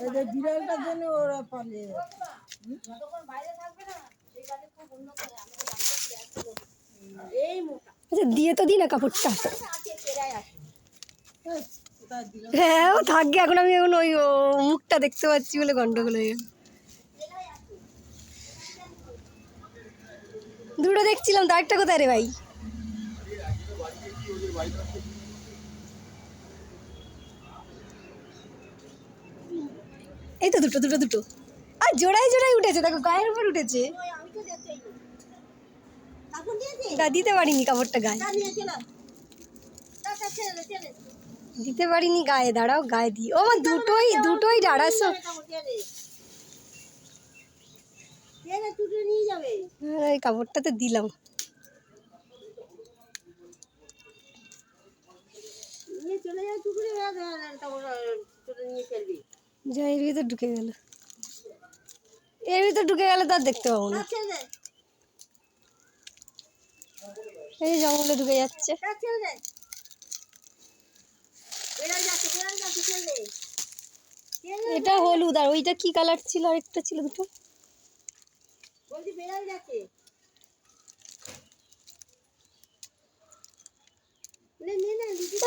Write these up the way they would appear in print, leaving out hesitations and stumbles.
এদের বিড়ালটার জন্য ওরা পালিয়ে আচ্ছা দিয়ে তো দিই না কাপড়টা। হ্যাঁ ও থাকবে, এখন আমি এখন ওই মুখটা দেখতে পাচ্ছি বলে গন্ডগোল হয়ে গেল। দুটো দেখছিলাম, তো একটা কোথায় রে ভাই? এই তো দুটো দুটো দুটো, আর জোড়ায় জোড়ায় উঠেছে, দেখো গায়ের উপর উঠেছে। দিতে পারিনি কাপড়টা গায়ে, দিতে পারিনি গায়ে, দাঁড়াও গায়ে দিই। ও আমার দুটোই দুটোই ডাড়াসো, এই কাপড়টাতে দিলাম। যা এর ভিতর ঢুকে গেল, এর ভিতর ঢুকে গেলে তো আর দেখতে পাবো না। এই জঙ্গলে ঢুকে যাচ্ছে। এটা হলুদ, আর ওইটা কি কালার ছিল? আরেকটা ছিল, দুটো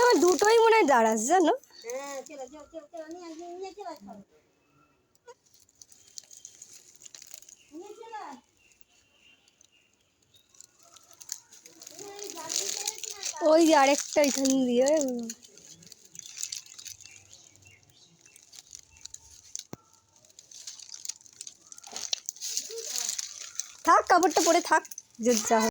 আমার দুটোই মনে হয় দাঁড়াস, জানো। ওই যে আরেকটা এখান দিয়ে থাক, কাপড়টা পরে থাক, যা